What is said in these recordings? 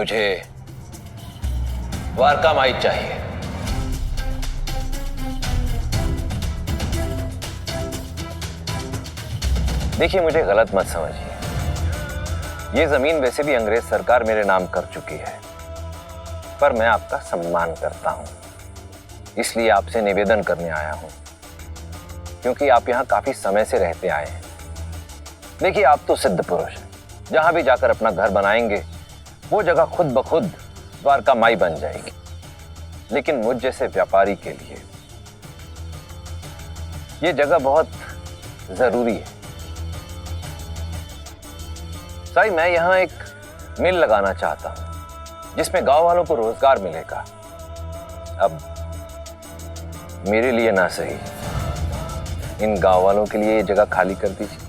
मुझे द्वारका माई चाहिए। देखिए, मुझे गलत मत समझिए। ये जमीन वैसे भी अंग्रेज सरकार मेरे नाम कर चुकी है, पर मैं आपका सम्मान करता हूं, इसलिए आपसे निवेदन करने आया हूं, क्योंकि आप यहां काफी समय से रहते आए हैं। देखिए, आप तो सिद्ध पुरुष हैं, जहां भी जाकर अपना घर बनाएंगे वो जगह खुद ब खुद द्वारका माई बन जाएगी। लेकिन मुझ जैसे व्यापारी के लिए ये जगह बहुत जरूरी है। साईं, मैं यहां एक मिल लगाना चाहता हूं जिसमें गांव वालों को रोजगार मिलेगा। अब मेरे लिए ना सही, इन गांव वालों के लिए ये जगह खाली कर दीजिए।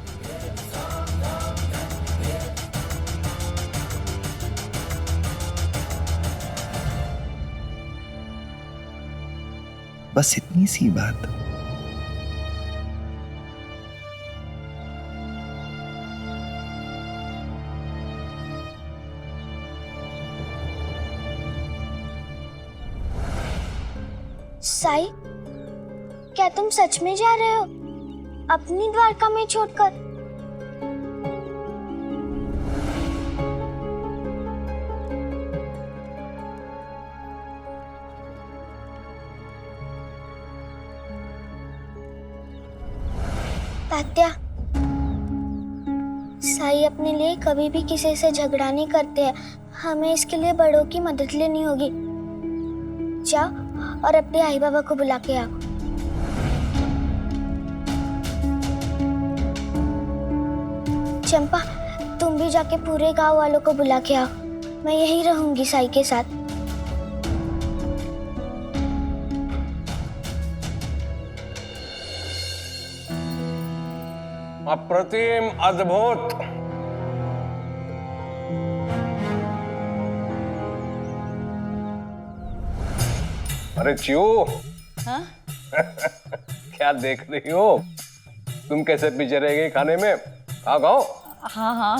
बस इतनी सी बात। साई, क्या तुम सच में जा रहे हो अपनी द्वारका में छोड़कर? तात्या, साई अपने लिए कभी भी किसी से झगड़ा नहीं करते हैं। हमें इसके लिए बड़ों की मदद लेनी होगी। जाओ और अपने आई बाबा को बुला के आओ। चंपा, तुम भी जाके पूरे गांव वालों को बुला के आओ। मैं यहीं रहूंगी साई के साथ। अप्रतिम, अद्भुत। अरे चियो, हाँ? क्या देख रही हो? तुम कैसे पीछे रह गई खाने में? आओ खाओ। हाँ हाँ।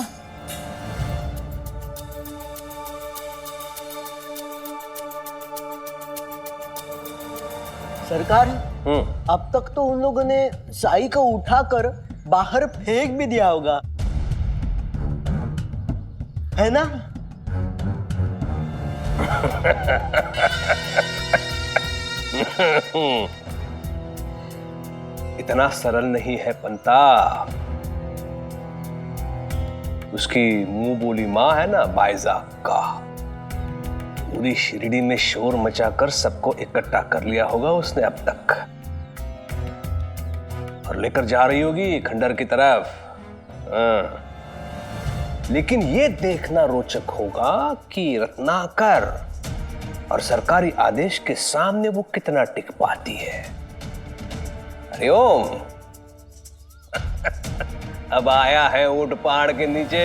सरकार, अब तक तो उन लोगों ने साई को उठाकर बाहर फेंक भी दिया होगा, है ना? इतना सरल नहीं है पंता। उसकी मुंह बोली माँ है ना, बाइज़ाक का, पूरी शिरडी में शोर मचाकर सबको इकट्ठा कर लिया होगा उसने अब तक, और लेकर जा रही होगी खंडर की तरफ। लेकिन ये देखना रोचक होगा कि रत्नाकर और सरकारी आदेश के सामने वो कितना टिक पाती है। हरिओम। अब आया है ऊंट पहाड़ के नीचे।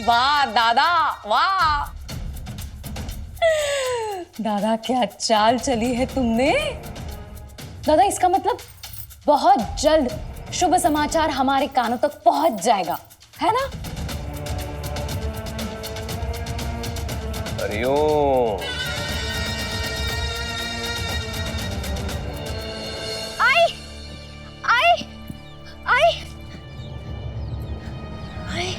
वाह दादा, वाह दादा, क्या चाल चली है तुमने। दादा, इसका मतलब बहुत जल्द शुभ समाचार हमारे कानों तक पहुंच जाएगा, है ना? हरिओम। आई आई आई आई,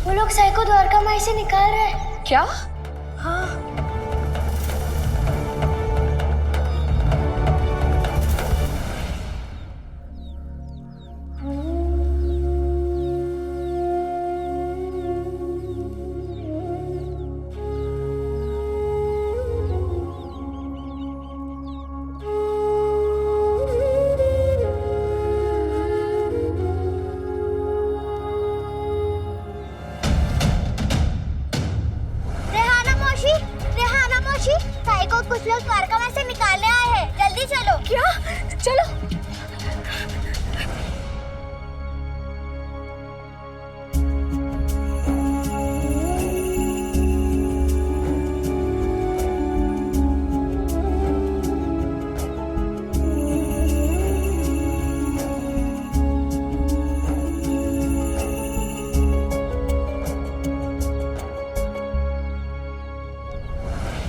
वो लोग साई को द्वारका माई से निकाल रहे हैं। क्या? हाँ। रेहाना मौसी,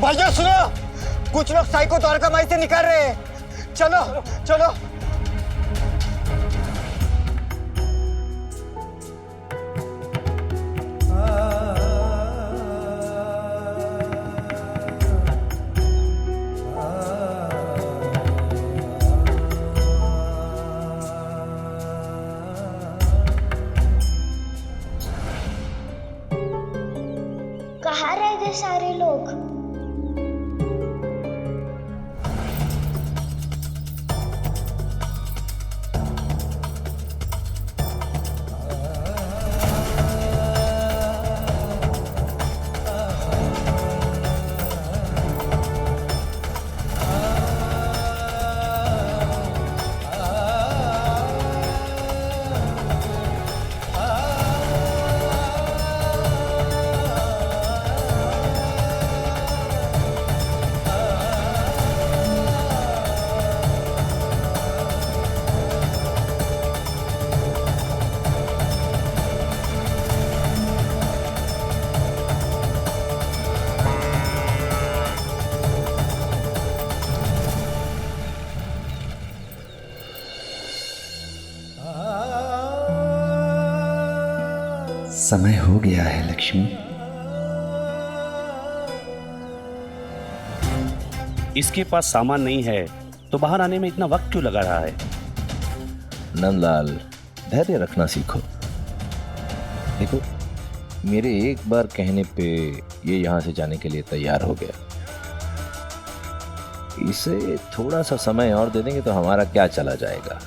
भाइयों सुनो, कुछ लोग साई को द्वारका माई से निकाल रहे हैं। चलो चलो। कहाँ रह गए सारे लोग? समय हो गया है लक्ष्मी। इसके पास सामान नहीं है तो बाहर आने में इतना वक्त क्यों लगा रहा है? नंदलाल, धैर्य रखना सीखो। देखो, मेरे एक बार कहने पे ये यहाँ से जाने के लिए तैयार हो गया। इसे थोड़ा सा समय और दे देंगे तो हमारा क्या चला जाएगा।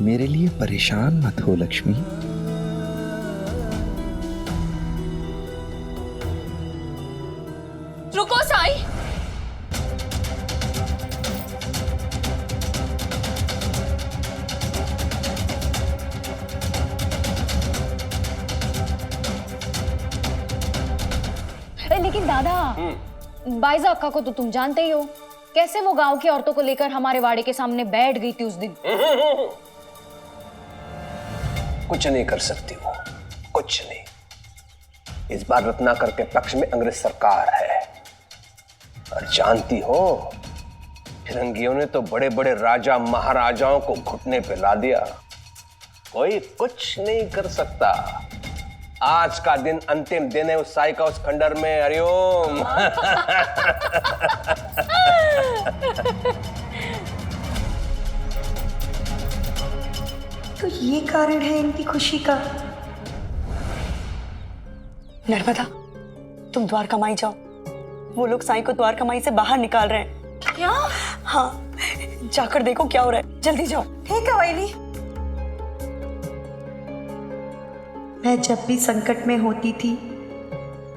मेरे लिए परेशान मत हो लक्ष्मी। रुको साई। लेकिन दादा, बाइजा अक्का को तो तुम जानते ही हो, कैसे वो गांव की औरतों को लेकर हमारे वाड़े के सामने बैठ गई थी उस दिन। कुछ नहीं कर सकती वो, कुछ नहीं। इस बार रत्नाकर के पक्ष में अंग्रेज सरकार है, और जानती हो, फिरंगियों ने तो बड़े बड़े राजा महाराजाओं को घुटने पे ला दिया। कोई कुछ नहीं कर सकता। आज का दिन अंतिम दिन है उस साई का उस खंडर में। हरिओम। तो ये कारण है इनकी खुशी का। नर्मदा, तुम द्वारका माई जाओ। वो लोग साई को द्वारका माई से बाहर निकाल रहे हैं। क्या? हाँ, जाकर देखो क्या हो रहा है। जल्दी जाओ। ठीक है वाइली। मैं जब भी संकट में होती थी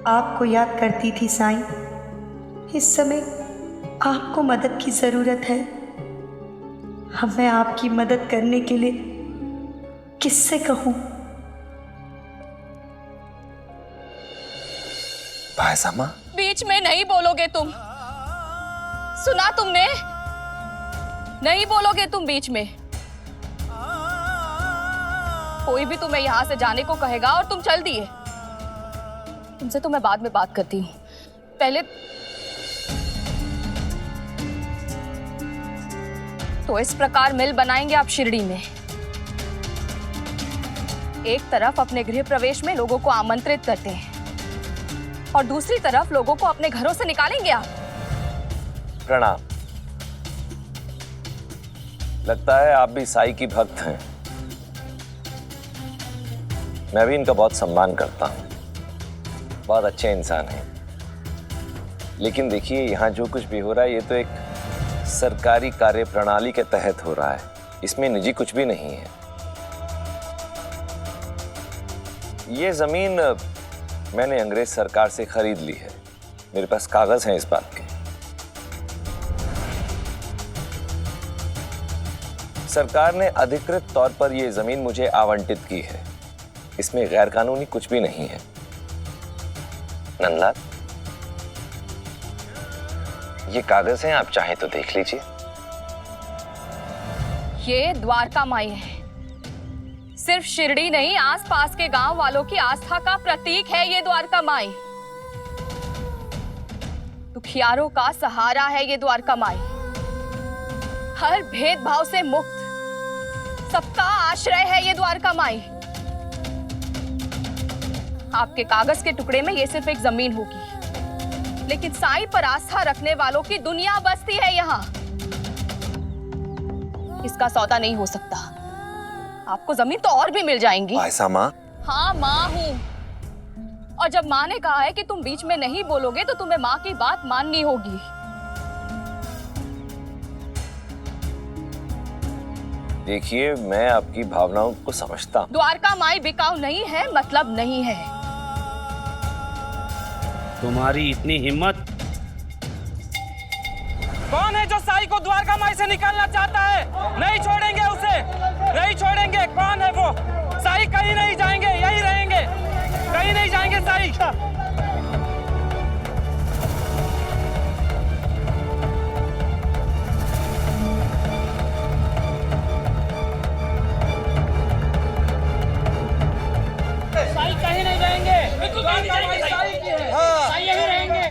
आपको याद करती थी साई। इस समय आपको मदद की जरूरत है। अब मैं आपकी मदद करने के लिए किससे कहूं? भाईसामा, बीच में नहीं बोलोगे तुम। सुना तुमने? नहीं बोलोगे तुम बीच में। कोई भी तुम्हें यहां से जाने को कहेगा और तुम चल दिए। तुमसे तो मैं बाद में बात करती हूँ। पहले तो इस प्रकार मिल बनाएंगे आप शिरडी में। एक तरफ अपने गृह प्रवेश में लोगों को आमंत्रित करते हैं और दूसरी तरफ लोगों को अपने घरों से निकालेंगे आप। प्रणाम। लगता है आप भी साई की भक्त हैं। मैं भी इनका बहुत सम्मान करता हूं। बहुत अच्छे इंसान हैं। लेकिन देखिए, यहाँ जो कुछ भी हो रहा है ये तो एक सरकारी कार्य प्रणाली के तहत हो रहा है। इसमें निजी कुछ भी नहीं है। ये जमीन मैंने अंग्रेज सरकार से खरीद ली है। मेरे पास कागज हैं इस बात के। सरकार ने अधिकृत तौर पर यह जमीन मुझे आवंटित की है। इसमें गैर कानूनी कुछ भी नहीं है। नंदलाल, ये कागज हैं, आप चाहें तो देख लीजिए। ये द्वारका माई है। सिर्फ शिरडी नहीं, आसपास के गांव वालों की आस्था का प्रतीक है ये द्वारका माई। दुखियारों का सहारा है ये द्वारका माई। हर भेदभाव से मुक्त सबका आश्रय है ये द्वारका माई। आपके कागज के टुकड़े में ये सिर्फ एक जमीन होगी, लेकिन साईं पर आस्था रखने वालों की दुनिया बसती है यहाँ। इसका सौदा नहीं हो सकता। आपको जमीन तो और भी मिल जाएंगी। पायसा माँ, हाँ माँ हूँ, और जब माँ ने कहा है कि तुम बीच में नहीं बोलोगे तो तुम्हें माँ की बात माननी होगी। देखिए, मैं आपकी भावनाओं को समझता हूँ। द्वारका माई बिकाऊ नहीं है, मतलब नहीं है। तुम्हारी इतनी हिम्मत? कौन है जो साई को द्वारका माई से निकालना चाहता है? नहीं छोड़ेंगे उसे, नहीं छोड़ेंगे। कौन है वो? साई कहीं नहीं जाएंगे, यही रहेंगे, कहीं नहीं जाएंगे साई। साई कहीं नहीं जाएंगे, द्वारका माई साई की है, साई यही रहेंगे।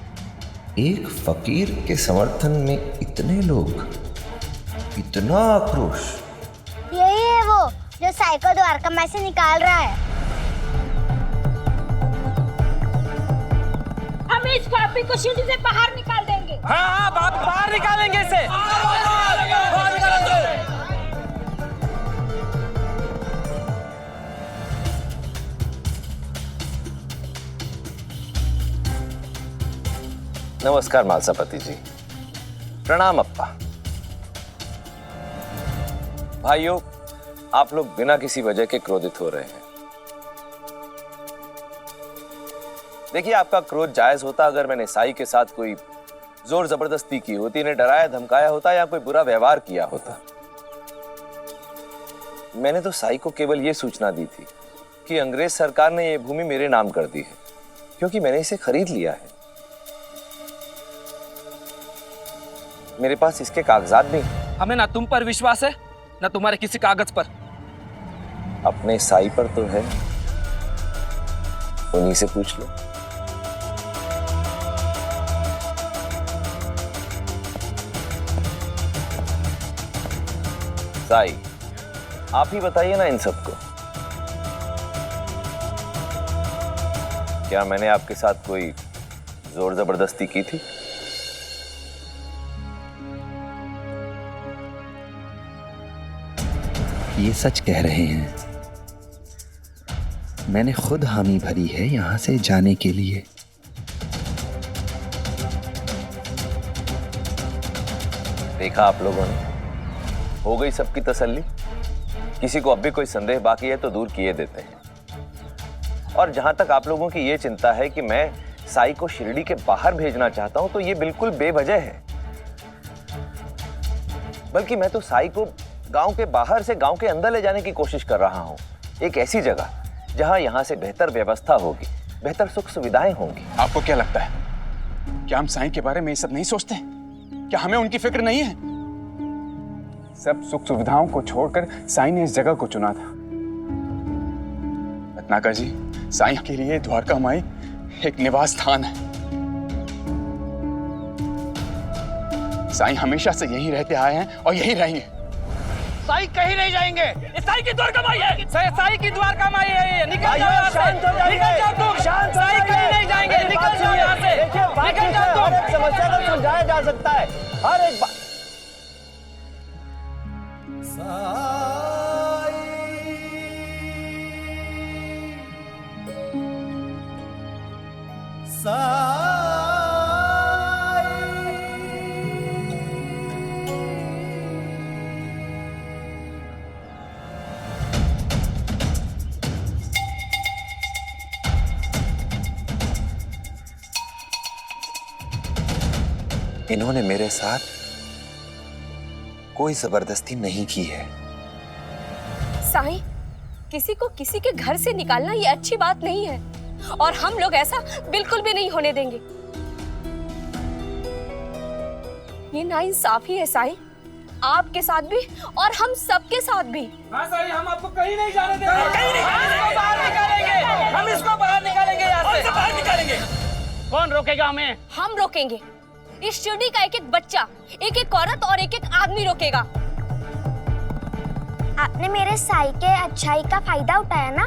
एक फकीर के समर्थन में इतने लोग, इतना आक्रोश। यही है वो जो साई को द्वारका माई से निकाल रहा है। हम इस पापी को शिरडी से बाहर निकाल देंगे। हाँ हाँ, बाहर निकालेंगे इसे। नमस्कार मालसापति जी। प्रणाम अप्पा। भाइयों, आप लोग बिना किसी वजह के क्रोधित हो रहे हैं। देखिए, आपका क्रोध जायज होता अगर मैंने साई के साथ कोई जोर जबरदस्ती की होती, इन्हें डराया धमकाया होता या कोई बुरा व्यवहार किया होता। मैंने तो साई को केवल यह सूचना दी थी कि अंग्रेज सरकार ने यह भूमि मेरे नाम कर दी है, क्योंकि मैंने इसे खरीद लिया है। मेरे पास इसके कागजात भी हैं। हमें ना तुम पर विश्वास है, ना तुम्हारे किसी कागज पर। अपने साई पर तो है, उन्हीं से पूछ लो। साई, आप ही बताइए ना इन सबको, क्या मैंने आपके साथ कोई जोर जबरदस्ती की थी? ये सच कह रहे हैं। मैंने खुद हामी भरी है यहां से जाने के लिए। देखा आप लोगों ने, हो गई सबकी तसल्ली। किसी को अब भी कोई संदेह बाकी है तो दूर किए देते हैं। और जहां तक आप लोगों की ये चिंता है कि मैं साई को शिरडी के बाहर भेजना चाहता हूं, तो ये बिल्कुल बेवजह है। बल्कि मैं तो साई को गांव के बाहर से गांव के अंदर ले जाने की कोशिश कर रहा हूं। एक ऐसी जगह जहां यहां से बेहतर व्यवस्था होगी, बेहतर सुख सुविधाएं होंगी। आपको क्या लगता है, क्या हम साईं के बारे में ये सब नहीं सोचते? क्या हमें उनकी फिक्र नहीं है? सब सुख सुविधाओं को छोड़कर साईं ने इस जगह को चुना था। रत्नाकर जी, साईं के लिए द्वारका माई एक निवास स्थान है। साईं हमेशा से यहीं रहते आए हैं और यहीं रहेंगे। साई कहीं नहीं जाएंगे, ये साई की द्वारका माई है। साई की द्वारका माई है ये। निकल जाओ यहाँ से, निकल जाओ तुम। साई कहीं नहीं जाएंगे, निकल जाओ यहाँ से, निकल जाओ तुम। समस्या को सुलझाया जा सकता है। हर एक बात इन्होंने मेरे साथ कोई जबरदस्ती नहीं की है। साईं, किसी को किसी के घर से निकालना ये अच्छी बात नहीं है और हम लोग ऐसा बिल्कुल भी नहीं होने देंगे। ये नाइंसाफी है साईं, आपके साथ भी और हम सबके साथ भी। हाँ साईं, हम आपको कहीं नहीं जाने देंगे। कहीं नहीं बाहर निकालेंगे। हम इसको बाहर निकालेंगे यहाँ से। बाहर निकालेंगे। कौन रोकेगा हमें? हम रोकेंगे। इस शिरडी का एक एक बच्चा, एक एक औरत और एक एक आदमी रोकेगा। आपने मेरे साई के अच्छाई का फायदा उठाया ना,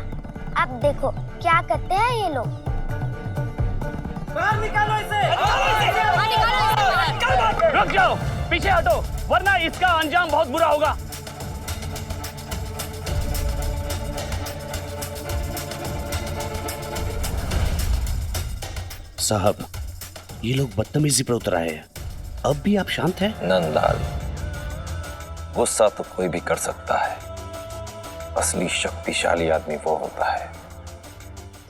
अब देखो क्या करते हैं ये लोग। बाहर निकालो इसे। रुक जाओ, पीछे हटो, वरना इसका अंजाम बहुत बुरा होगा। साहब, ये लोग बदतमीजी पर उतर आए हैं। अब भी आप शांत हैं? नंदलाल, गुस्सा तो कोई भी कर सकता है। असली शक्तिशाली आदमी वो होता है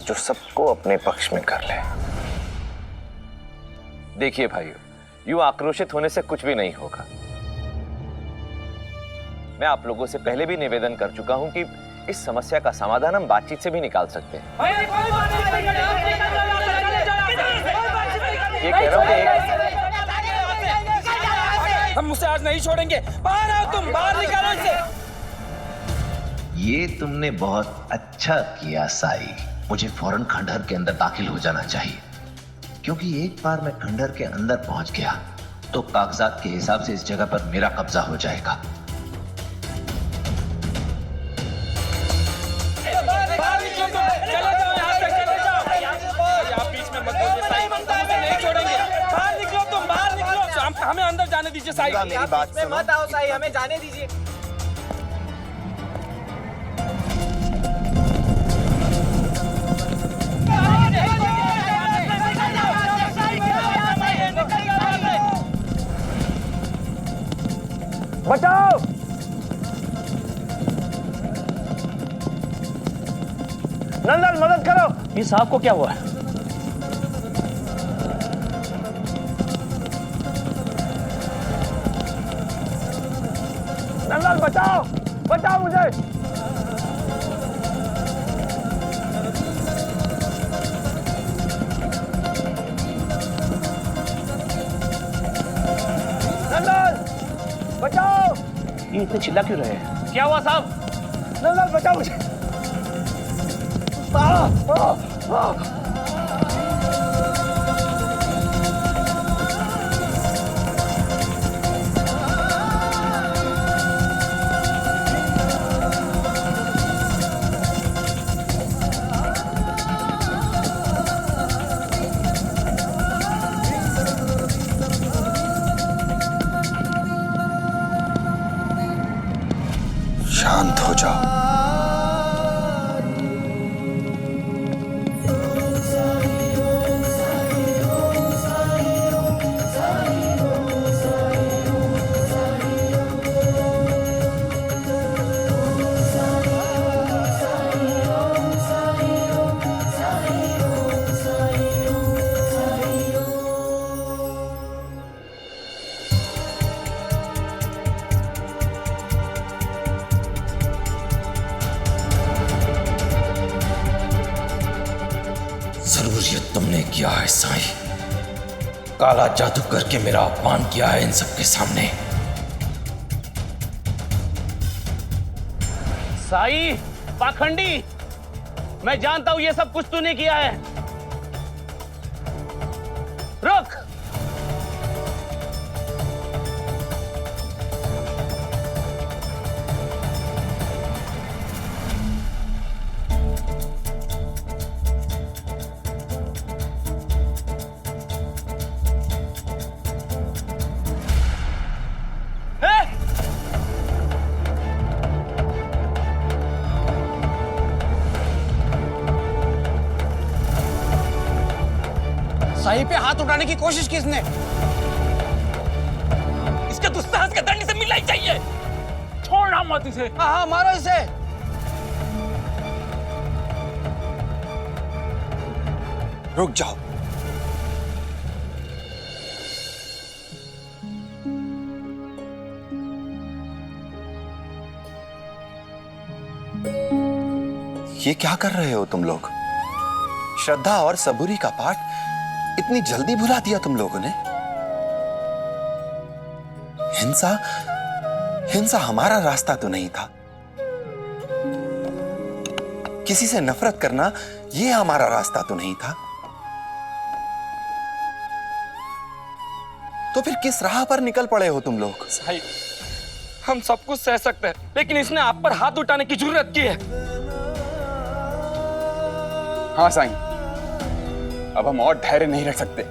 जो सबको अपने पक्ष में कर ले। देखिए भाइयों, यूं आक्रोशित होने से कुछ भी नहीं होगा। मैं आप लोगों से पहले भी निवेदन कर चुका हूं कि इस समस्या का समाधान हम बातचीत से भी निकाल सकते हैं। ये कह रहा हूं कि हम उसे आज नहीं छोड़ेंगे। बाहर आओ तुम, बाहर निकालो इसे। ये तुमने बहुत अच्छा किया साई। मुझे फौरन खंडहर के अंदर दाखिल हो जाना चाहिए, क्योंकि एक बार मैं खंडहर के अंदर पहुंच गया तो कागजात के हिसाब से इस जगह पर मेरा कब्जा हो जाएगा। हमें अंदर जाने दीजिए साई। मेरी बात सुनो। मत आओ साई, हमें जाने दीजिए। बचाओ! नंदन, मदद करो। ये साहब को क्या हुआ है? नंदन, बचाओ, बचाओ मुझे। नंदन, बचाओ। ये इतने चिल्ला क्यों रहे हैं? क्या हुआ साहब? नंदन, बचाओ मुझे। शांत हो जाओ। जरूर ये तुमने किया है साई। काला जादू करके मेरा अपमान किया है इन सबके सामने। साई, पाखंडी, मैं जानता हूं ये सब कुछ तूने किया है। रुक! साई पे हाथ उठाने की कोशिश किसने? इसके दुस्साहस का दंड इसे मिलना ही चाहिए। छोड़ना मत इसे। हाँ, मारो इसे। रुक जाओ। ये क्या कर रहे हो तुम लोग? श्रद्धा और सबूरी का पाठ इतनी जल्दी भुला दिया तुम लोगों ने? हिंसा हमारा रास्ता तो नहीं था। किसी से नफरत करना ये हमारा रास्ता तो नहीं था। तो फिर किस राह पर निकल पड़े हो तुम लोग? साईं, हम सब कुछ सह सकते हैं, लेकिन इसने आप पर हाथ उठाने की जरूरत की है। हाँ साईं, अब हम और धैर्य नहीं रख सकते।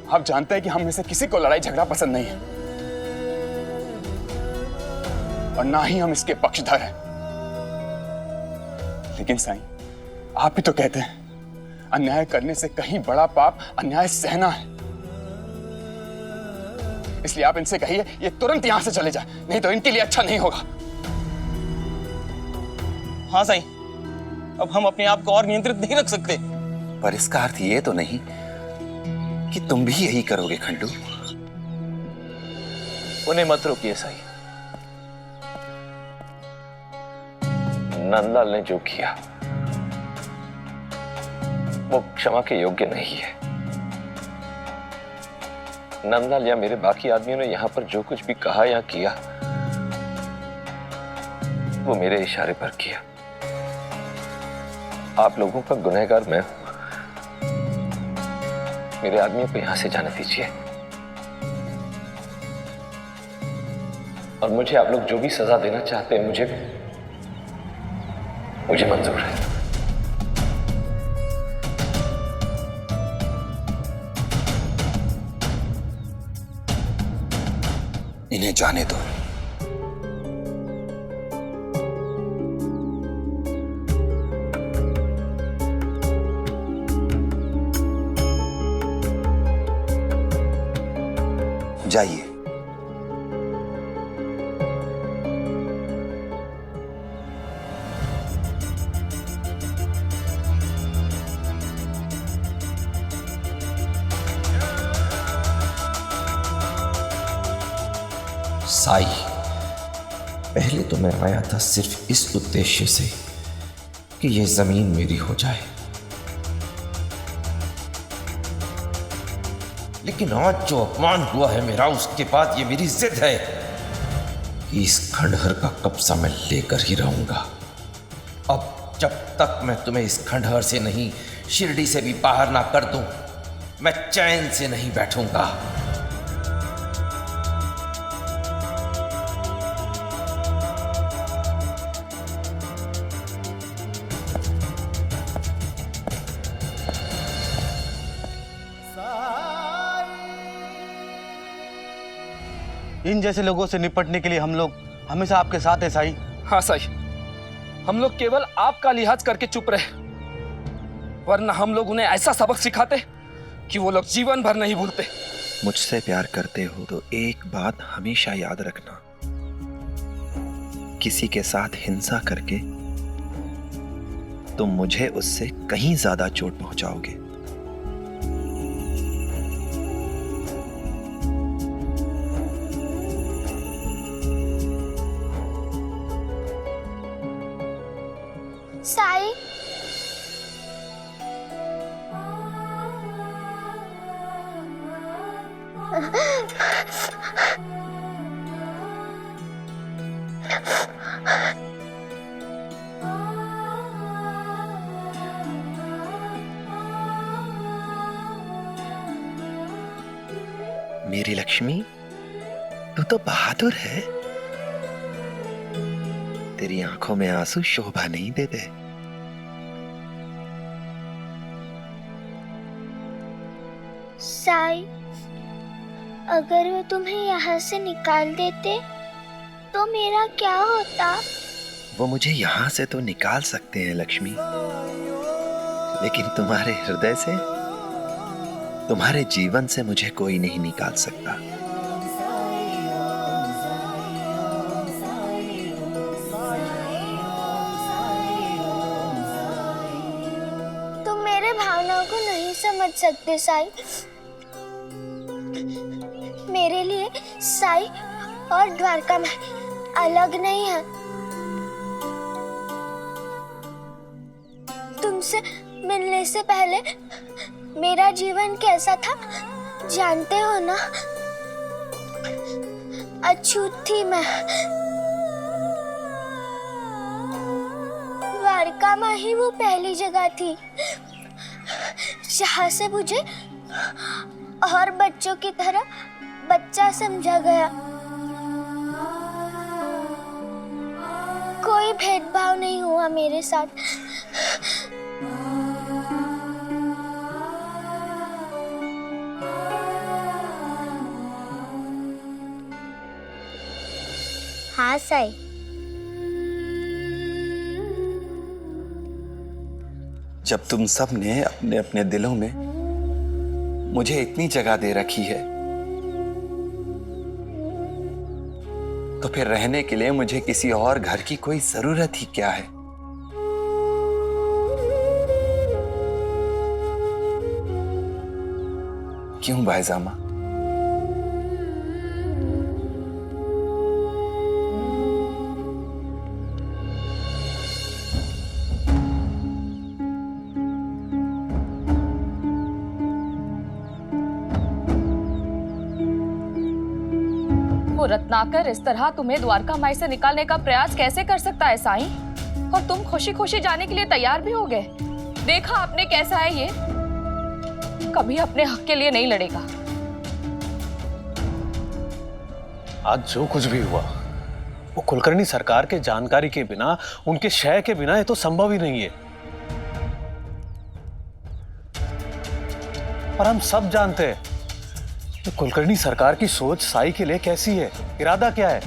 आप जानते हैं कि हम में से किसी को लड़ाई झगड़ा पसंद नहीं है, और ना ही हम इसके पक्षधर हैं। लेकिन साईं, आप ही तो कहते हैं अन्याय करने से कहीं बड़ा पाप अन्याय सहना है। इसलिए आप इनसे कहिए ये तुरंत यहां से चले जाए, नहीं तो इनके लिए अच्छा नहीं होगा। हाँ साईं, अब हम अपने आप को और नियंत्रित नहीं रख सकते। पर इसका अर्थ ये तो नहीं कि तुम भी यही करोगे खंडू। उन्हें मत रोकिए साईं। नंदलाल ने जो किया वो क्षमा के योग्य नहीं है। नंदलाल या मेरे बाकी आदमियों ने यहां पर जो कुछ भी कहा या किया वो मेरे इशारे पर किया। आप लोगों का गुनहगार मैं हूं। मेरे आदमियों को यहां से जाने दीजिए, और मुझे आप लोग जो भी सजा देना चाहते हैं मुझे मंजूर है। इन्हें जाने दो। जाइए। साई, पहले तो मैं आया था सिर्फ इस उद्देश्य से कि यह जमीन मेरी हो जाए, लेकिन आज जो अपमान हुआ है मेरा, उसके बाद ये मेरी जिद है कि इस खंडहर का कब्जा मैं लेकर ही रहूंगा। अब जब तक मैं तुम्हें इस खंडहर से नहीं, शिरडी से भी बाहर ना कर दूं, मैं चैन से नहीं बैठूंगा। इन जैसे लोगों से निपटने के लिए हम लोग हमेशा आपके साथ हैं साईं। हाँ साईं, हम लोग केवल आपका लिहाज करके चुप रहे, वरना हम लोग उन्हें ऐसा सबक सिखाते कि वो लोग जीवन भर नहीं भूलते। मुझसे प्यार करते हो तो एक बात हमेशा याद रखना, किसी के साथ हिंसा करके तुम मुझे उससे कहीं ज्यादा चोट पहुंचाओगे। साई, मेरी लक्ष्मी, तू तो बहादुर है। तेरी आंखों में आंसू शोभा नहीं देते। साई, अगर वो तुम्हें यहाँ से निकाल देते तो मेरा क्या होता? वो मुझे यहाँ से तो निकाल सकते हैं लक्ष्मी, लेकिन तुम्हारे हृदय से, तुम्हारे जीवन से मुझे कोई नहीं निकाल सकता। तुम मेरे भावनाओं को नहीं समझ सकते साई। मेरे लिए साई और द्वारका में अलग नहीं है। तुमसे मिलने से पहले मेरा जीवन कैसा था जानते हो ना? अछूत थी मैं। द्वारका माँ ही वो पहली जगह थी जहाँ से मुझे और बच्चों की तरह बच्चा समझा गया। कोई भेदभाव नहीं हुआ मेरे साथ। हाँ साई। जब तुम सब ने अपने अपने दिलों में मुझे इतनी जगह दे रखी है, तो फिर रहने के लिए मुझे किसी और घर की कोई जरूरत ही क्या है? क्यों भाईजामा? रत्नाकर इस तरह तुम्हें द्वारका माई से निकालने का प्रयास कैसे कर सकता है साईं? और तुम खुशी खुशी जाने के लिए तैयार भी हो गए। देखा आपने कैसा है ये, कभी अपने हक के लिए नहीं लड़ेगा। आज जो कुछ भी हुआ वो कुलकर्णी सरकार के जानकारी के बिना, उनके शय के बिना ये तो संभव ही नहीं है। और हम सब जानते हैं तो कुलकर्णी सरकार की सोच साई के लिए कैसी है, इरादा क्या है।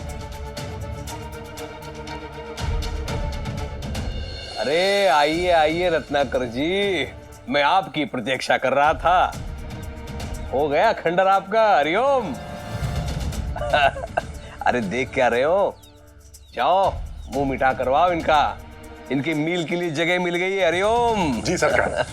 अरे आइए आइए रत्नाकर जी, मैं आपकी प्रतीक्षा कर रहा था। हो गया खंडर आपका, हरिओम। अरे देख क्या रहे हो, जाओ मुंह मीठा करवाओ इनका, इनकी मील के लिए जगह मिल गई है। हरिओम। जी सरकार।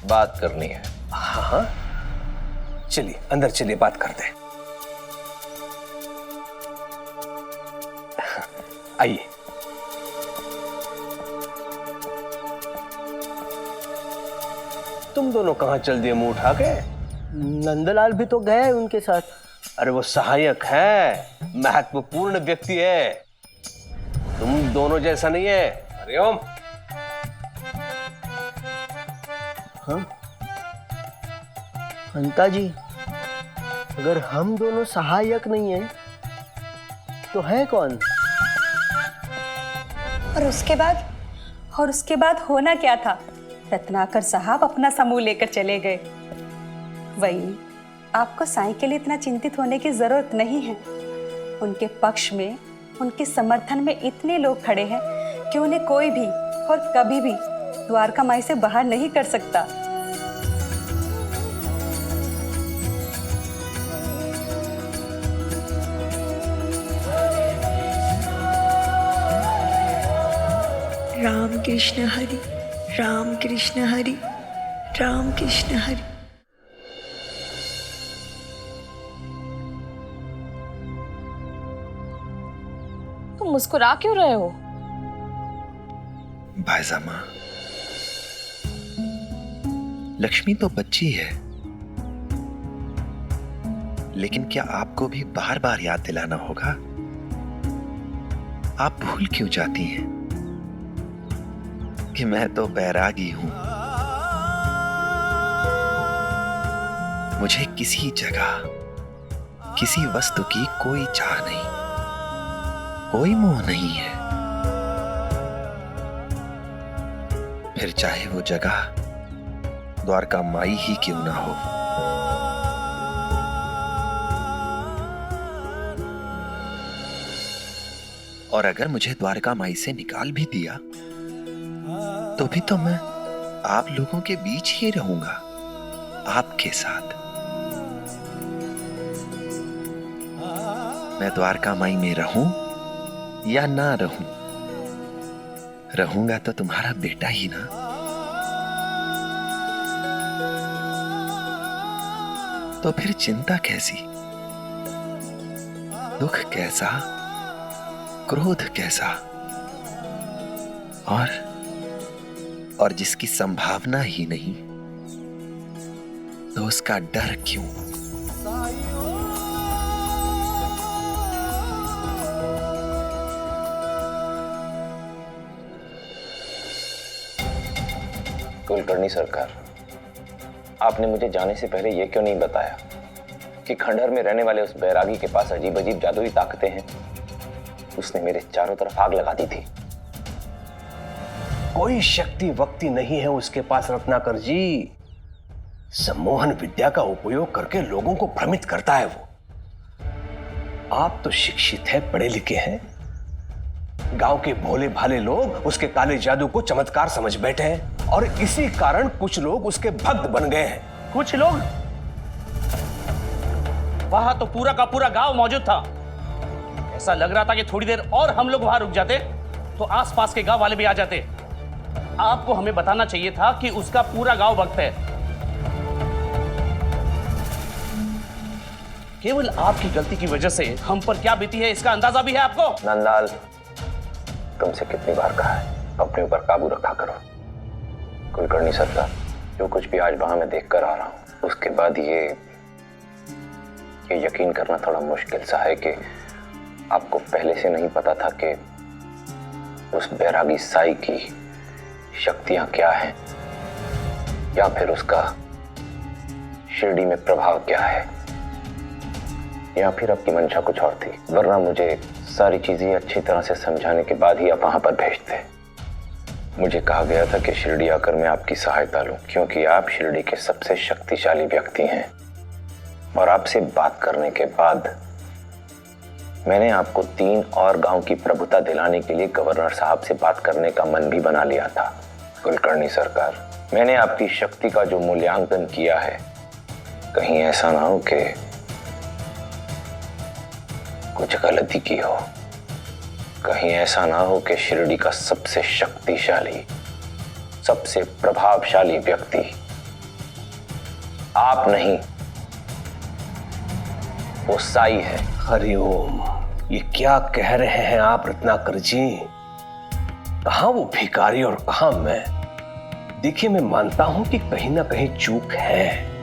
बात करनी है। हाँ हाँ, चलिए अंदर चलिए, बात करते हैं। आइए। तुम दोनों कहाँ चल दिए मुंह उठा के? नंदलाल भी तो गए उनके साथ। अरे वो सहायक है, महत्वपूर्ण व्यक्ति है, तुम दोनों जैसा नहीं है। हरिओम। हाँ हंता जी, अगर हम दोनों सहायक नहीं हैं तो है कौन? और उसके बाद होना क्या था? रत्नाकर साहब अपना समूह लेकर चले गए। वही, आपको साईं के लिए इतना चिंतित होने की जरूरत नहीं है। उनके पक्ष में, उनके समर्थन में इतने लोग खड़े हैं कि उन्हें कोई भी और कभी भी द्वारका माई से बाहर नहीं कर सकता। राम कृष्ण हरि, राम कृष्ण हरि, राम कृष्ण हरि। तुम मुस्कुरा क्यों रहे हो? भाईजामा, लक्ष्मी तो बच्ची है, लेकिन क्या आपको भी बार बार याद दिलाना होगा? आप भूल क्यों जाती हैं कि मैं तो बैरागी हूं। मुझे किसी जगह, किसी वस्तु की कोई चाह नहीं, कोई मोह नहीं है। फिर चाहे वो जगह द्वारका माई ही क्यों ना हो। और अगर मुझे द्वारका माई से निकाल भी दिया तो भी तो मैं आप लोगों के बीच ही रहूंगा, आपके साथ। मैं द्वारका माई में रहूं या ना रहूं, रहूंगा तो तुम्हारा बेटा ही ना। तो फिर चिंता कैसी, दुख कैसा, क्रोध कैसा, और जिसकी संभावना ही नहीं, तो उसका डर क्यों? कुलकर्णी सरकार, आपने मुझे जाने से पहले यह क्यों नहीं बताया कि खंडहर में रहने वाले उस बैरागी के पास अजीब अजीब जादुई ताकतें हैं? उसने मेरे चारों तरफ आग लगा दी थी। कोई शक्ति वक्ति नहीं है उसके पास रत्नाकर जी। सम्मोहन विद्या का उपयोग करके लोगों को भ्रमित करता है वो। आप तो शिक्षित हैं, पढ़े लिखे हैं। गांव के भोले भाले लोग उसके काले जादू को चमत्कार समझ बैठे हैं और इसी कारण कुछ लोग उसके भक्त बन गए हैं। कुछ लोग? वहां तो पूरा का पूरा गांव मौजूद था। ऐसा लग रहा था कि थोड़ी देर और हम लोग वहां रुक जाते तो आसपास के गांव वाले भी आ जाते। आपको हमें बताना चाहिए था कि उसका पूरा गांव भक्त है। केवल आपकी गलती की वजह से हम पर क्या बीती है इसका अंदाजा भी है आपको? नंदलाल, तुमसे कितनी बार कहा है अपने ऊपर काबू रखा करो। कुलकर्णी सरकार, जो कुछ भी आज वहां मैं देख कर आ रहा हूं, उसके बाद ये यकीन करना थोड़ा मुश्किल सा है कि आपको पहले से नहीं पता था कि उस बैरागी साई की शक्तियां क्या हैं, या फिर उसका शिरडी में प्रभाव क्या है, या फिर आपकी मंशा कुछ और थी। वरना मुझे सारी चीजें अच्छी तरह से समझाने के बाद ही आप वहां पर भेजते। मुझे कहा गया था कि शिरडी आकर मैं आपकी सहायता लूं, क्योंकि आप शिरडी के सबसे शक्तिशाली व्यक्ति हैं। और आपसे बात करने के बाद मैंने आपको 3 और गांव की प्रभुता दिलाने के लिए गवर्नर साहब से बात करने का मन भी बना लिया था। कुलकर्णी सरकार, मैंने आपकी शक्ति का जो मूल्यांकन किया है, कहीं ऐसा ना हो कि कुछ गलती की हो। कहीं ऐसा ना हो कि शिरडी का सबसे शक्तिशाली, सबसे प्रभावशाली व्यक्ति आप नहीं, वो साई है। हरिओम, ये क्या कह रहे हैं आप रत्नाकर जी? कहां वो भिखारी और कहां मैं? देखिए, मैं मानता हूं कि कहीं ना कहीं चूक है,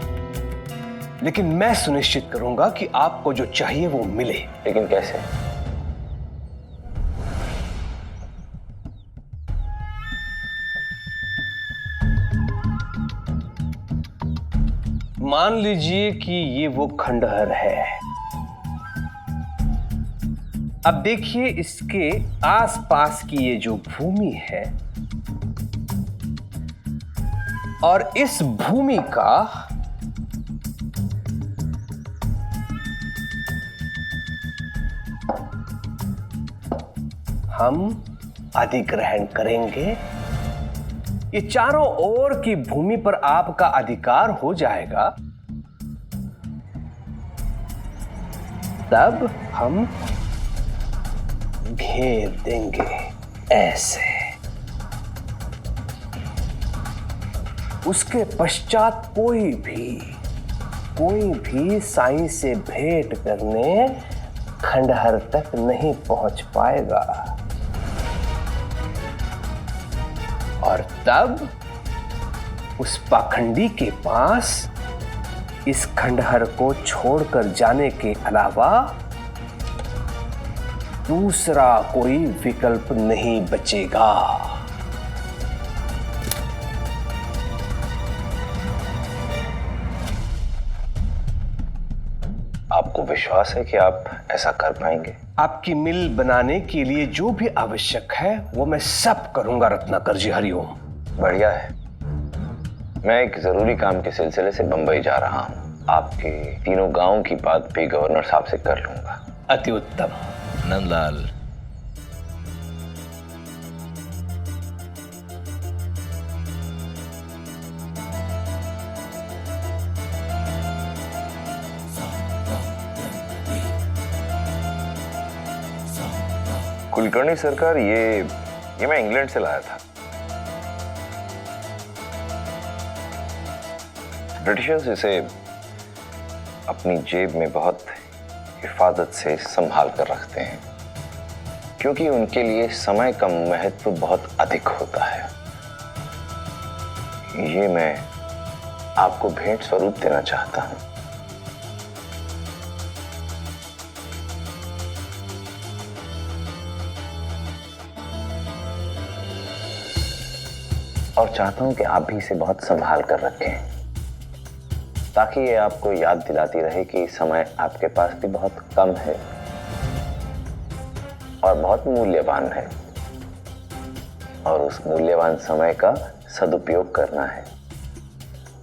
लेकिन मैं सुनिश्चित करूंगा कि आपको जो चाहिए वो मिले। लेकिन कैसे? मान लीजिए कि ये वो खंडहर है। अब देखिए, इसके आसपास की ये जो भूमि है और इस भूमि का हम अधिग्रहण करेंगे। ये चारों ओर की भूमि पर आपका अधिकार हो जाएगा। तब हम घेर देंगे ऐसे। उसके पश्चात कोई भी साईं से भेंट करने खंडहर तक नहीं पहुंच पाएगा। और तब उस पाखंडी के पास इस खंडहर को छोड़कर जाने के अलावा दूसरा कोई विकल्प नहीं बचेगा। आपको विश्वास है कि आप ऐसा कर पाएंगे? आपकी मिल बनाने के लिए जो भी आवश्यक है वो मैं सब करूंगा रत्नाकर जी। हरिओम। बढ़िया है। मैं एक जरूरी काम के सिलसिले से बंबई जा रहा हूँ। आपके 3 गांव की बात भी गवर्नर साहब से कर लूंगा। अति उत्तम। नंदलाल, कुलकर्णी सरकार, ये मैं इंग्लैंड से लाया था। ब्रिटिशर्स इसे अपनी जेब में बहुत हिफाजत से संभाल कर रखते हैं, क्योंकि उनके लिए समय का महत्व बहुत अधिक होता है। ये मैं आपको भेंट स्वरूप देना चाहता हूं। और चाहता हूं कि आप भी इसे बहुत संभाल कर रखें, ताकि ये आपको याद दिलाती रहे कि समय आपके पास भी बहुत कम है और बहुत मूल्यवान है, और उस मूल्यवान समय का सदुपयोग करना है,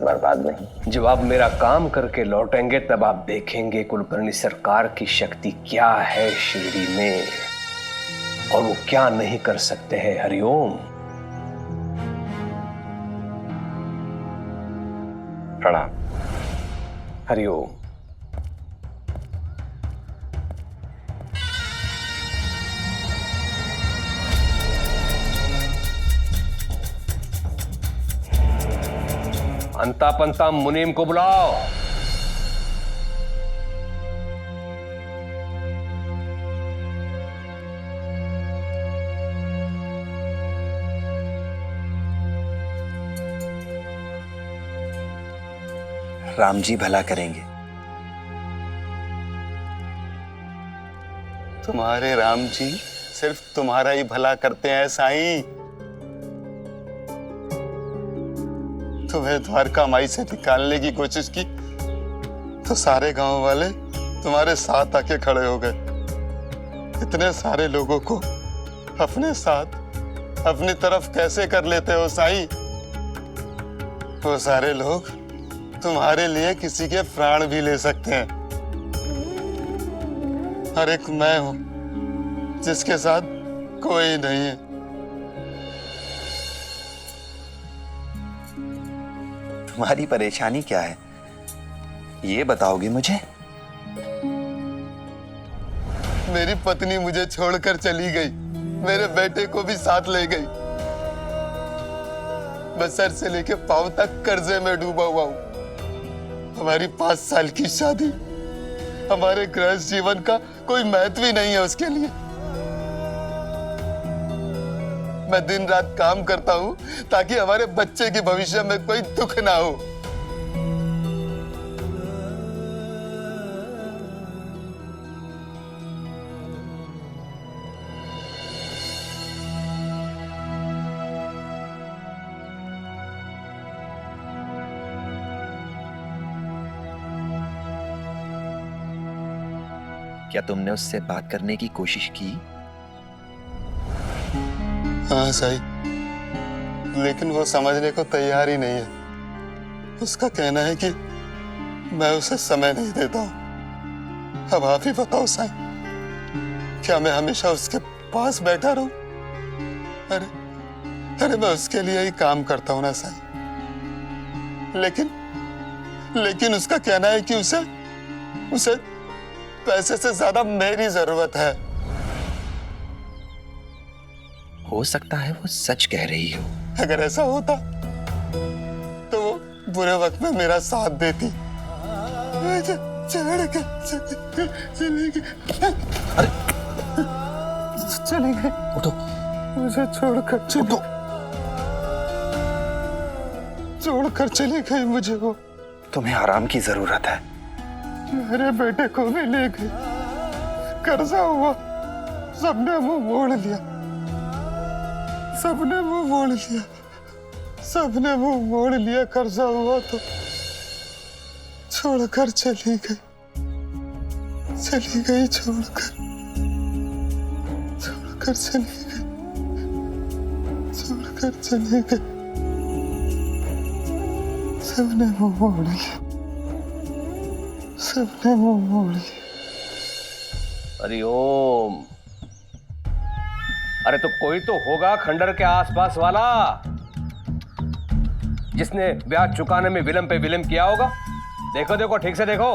बर्बाद नहीं। जब आप मेरा काम करके लौटेंगे तब आप देखेंगे कुलकर्णी सरकार की शक्ति क्या है शिरडी में, और वो क्या नहीं कर सकते हैं। हरिओम। प्रणाम। हरिओम। अंता पंता मुनीम को बुलाओ। राम जी भला करेंगे। तुम्हारे राम जी सिर्फ तुम्हारा ही भला करते हैं साईं। तुम्हें द्वारका माई से निकालने की कोशिश की तो सारे गांव वाले तुम्हारे साथ आके खड़े हो गए। इतने सारे लोगों को अपने साथ अपनी तरफ कैसे कर लेते हो साईं? वो सारे लोग तुम्हारे लिए किसी के प्राण भी ले सकते हैं, और एक मैं हूं जिसके साथ कोई नहीं है। तुम्हारी परेशानी क्या है, ये बताओगे मुझे? मेरी पत्नी मुझे छोड़कर चली गई, मेरे बेटे को भी साथ ले गई। मैं सर से लेके पांव तक कर्जे में डूबा हुआ हूं। हमारी 5 साल की शादी, हमारे गृहस्थ जीवन का कोई महत्व ही नहीं है उसके लिए। मैं दिन रात काम करता हूं ताकि हमारे बच्चे के भविष्य में कोई दुख ना हो। क्या तुमने उससे बात करने की कोशिश की? हाँ साईं, लेकिन वो समझने को तैयार ही नहीं है। उसका कहना है कि मैं उसे समय नहीं देता हूं। अब आप ही बताओ साईं, क्या मैं हमेशा उसके पास बैठा रहूं? अरे मैं उसके लिए ही काम करता हूं ना साईं। लेकिन उसका कहना है कि उसे पैसे से ज्यादा मेरी जरूरत है। हो सकता है वो सच कह रही हो। अगर ऐसा होता तो वो बुरे वक्त में मेरा साथ देती। चले गए। उठो। मुझे छोड़कर चली गई मुझे वो। तुम्हें आराम की जरूरत है। मेरे बेटे को भी ले गई। कर्जा हुआ, सबने मुंह मोड़ लिया। सबने मुंह मोड़ लिया। कर्जा हुआ तो छोड़कर चली गई छोड़कर चली गई। सबने मुंह मोड़ लिया। हरिओम। अरे तो कोई तो होगा खंडर के आसपास वाला जिसने ब्याज चुकाने में विलंब पे विलंब किया होगा। देखो ठीक से देखो।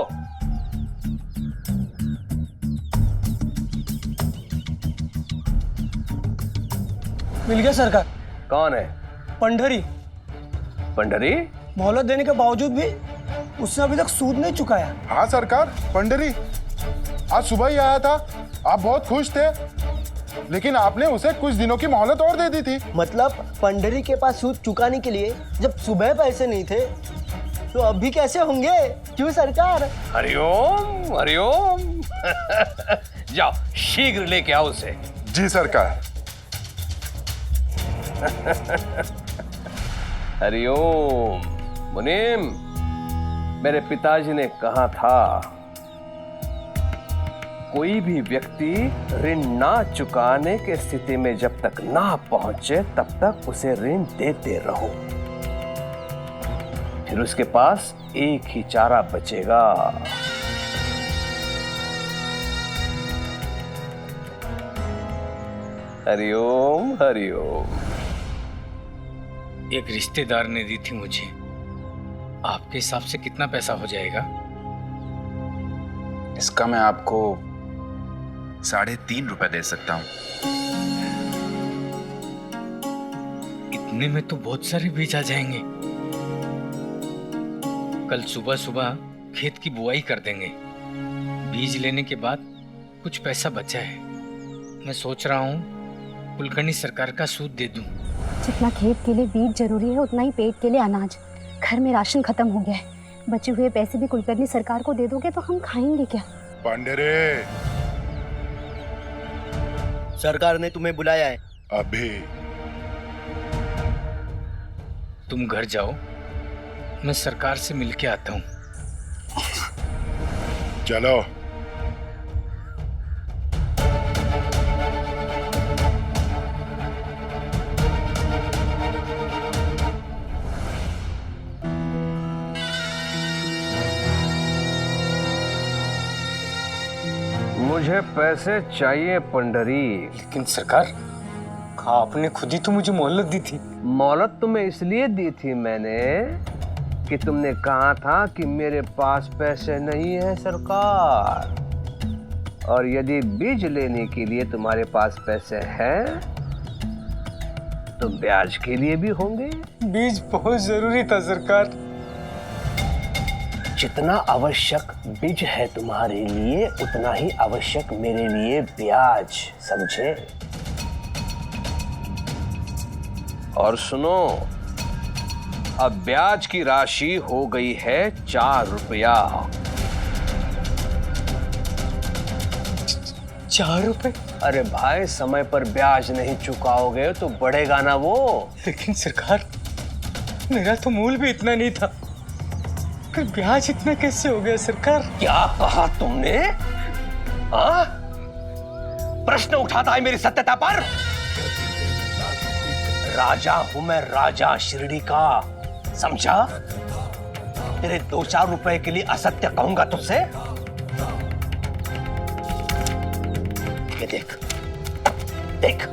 मिल गया सरकार। कौन है? पंडरी। पंडरी? मोहलत देने के बावजूद भी उसने अभी तक सूद नहीं चुकाया। हाँ सरकार, पंडरी आज सुबह ही आया था। आप बहुत खुश थे, लेकिन आपने उसे कुछ दिनों की मोहलत और दे दी थी। मतलब पंडरी के पास सूद चुकाने के लिए जब सुबह पैसे नहीं थे तो अभी कैसे होंगे? क्यों सरकार? हरिओम हरिओम। जाओ शीघ्र लेके आओ उसे। जी सरकार। हरिओम। मुनीम, मेरे पिताजी ने कहा था कोई भी व्यक्ति ऋण ना चुकाने के स्थिति में जब तक ना पहुंचे तब तक उसे ऋण देते रहो, फिर उसके पास एक ही चारा बचेगा। हरिओम हरिओम। एक रिश्तेदार ने दी थी मुझे, आपके हिसाब से कितना पैसा हो जाएगा? इसका मैं आपको 3.5 रुपए दे सकता हूँ। इतने में तो बहुत सारे बीज आ जाएंगे। कल सुबह सुबह खेत की बुआई कर देंगे। बीज लेने के बाद कुछ पैसा बचा है, मैं सोच रहा हूँ कुलकर्णी सरकार का सूद दे दूं। जितना खेत के लिए बीज जरूरी है उतना ही पेट के लिए अनाज। घर में राशन खत्म हो गया है, बचे हुए पैसे भी कुलकर्णी सरकार को दे दोगे तो हम खाएंगे क्या? पंडरे, सरकार ने तुम्हें बुलाया है। अभी तुम घर जाओ, मैं सरकार से मिलके आता हूँ। चलो। मुझे पैसे चाहिए पंडरी। लेकिन सरकार, आपने खुद ही तो मुझे मोहलत दी थी। मोहलत तुम्हें इसलिए दी थी मैंने कि तुमने कहा था कि मेरे पास पैसे नहीं है सरकार, और यदि बीज लेने के लिए तुम्हारे पास पैसे हैं तो ब्याज के लिए भी होंगे। बीज बहुत जरूरी था सरकार। जितना आवश्यक बीज है तुम्हारे लिए उतना ही आवश्यक मेरे लिए ब्याज, समझे? और सुनो, अब ब्याज की राशि हो गई है 4 रुपया। 4 रुपए? अरे भाई, समय पर ब्याज नहीं चुकाओगे तो बढ़ेगा ना वो। लेकिन सरकार, मेरा तो मूल भी इतना नहीं था, फिर ब्याज इतना कैसे हो गया सरकार? क्या कहा तुमने? हाँ? प्रश्न उठाता है मेरी सत्यता पर? राजा हूं मैं, राजा शिरडी का, समझा? तेरे 2-4 रुपए के लिए असत्य कहूंगा तुझसे? ये देख देख,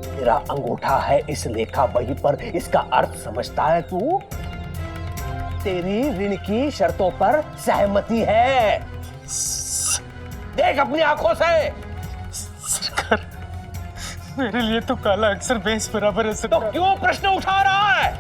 तेरा अंगूठा है इस लेखा बही पर, इसका अर्थ समझता है तू? तेरी ऋण की शर्तों पर सहमति है। देख अपनी आंखों से। सरकार, मेरे लिए तो काला अक्षर भैंस बराबर है सरकार। तो क्यों प्रश्न उठा रहा है?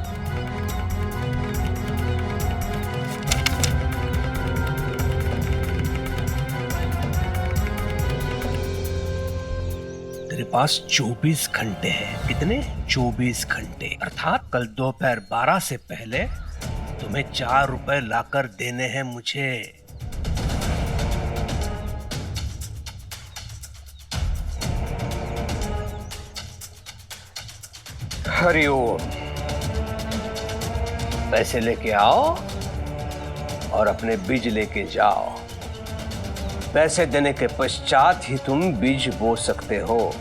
तेरे पास 24 घंटे हैं। कितने? 24 घंटे, अर्थात कल दोपहर 12 से पहले तुम्हें 4 रुपए लाकर देने हैं मुझे। हरिओम। पैसे लेके आओ और अपने बीज लेके जाओ। पैसे देने के पश्चात ही तुम बीज बो सकते हो,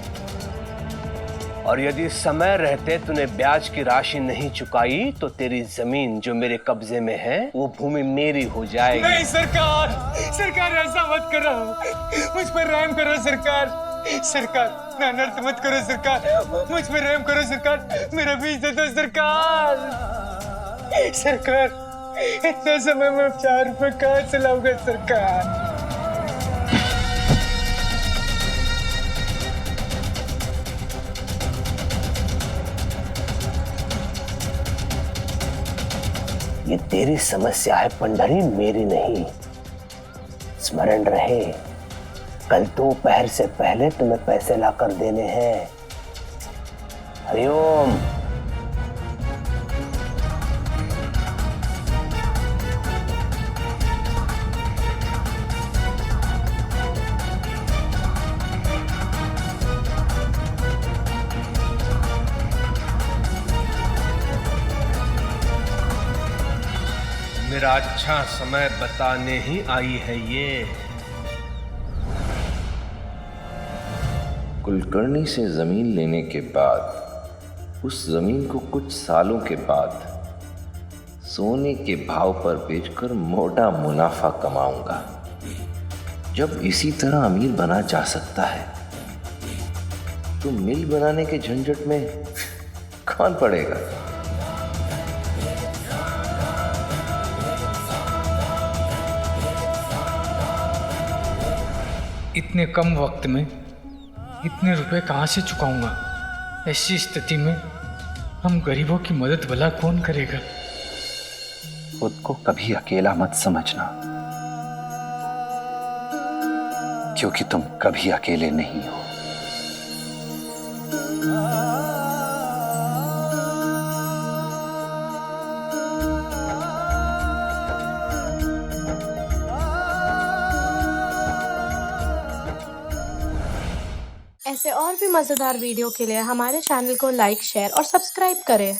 और यदि समय रहते तूने ब्याज की राशि नहीं चुकाई तो तेरी जमीन जो मेरे कब्जे में है वो भूमि मेरी हो जाएगी। नहीं सरकार, सरकार ऐसा मत करो, मुझ पर रहम करो सरकार। सरकार, ना अनर्थ मत करो सरकार, मुझ पर रहम करो सरकार, मेरा बीज दे दो सरकार। सरकार, इतने समय में 4 रुपए कहाँ से लाऊंगा सरकार? ये तेरी समस्या है पंडरी, मेरी नहीं। स्मरण रहे, कल दोपहर से पहले तुम्हें पैसे लाकर देने हैं। हरिओम। मेरा अच्छा समय बताने ही आई है ये। कुलकर्णी से जमीन लेने के बाद उस जमीन को कुछ सालों के बाद सोने के भाव पर बेचकर मोटा मुनाफा कमाऊंगा। जब इसी तरह अमीर बना जा सकता है तो मिल बनाने के झंझट में कौन पड़ेगा? इतने कम वक्त में इतने रुपए कहाँ से चुकाऊंगा? ऐसी स्थिति में हम गरीबों की मदद भला कौन करेगा? खुद को कभी अकेला मत समझना, क्योंकि तुम कभी अकेले नहीं हो। ऐसे और भी मज़ेदार वीडियो के लिए हमारे चैनल को लाइक, शेयर और सब्सक्राइब करें।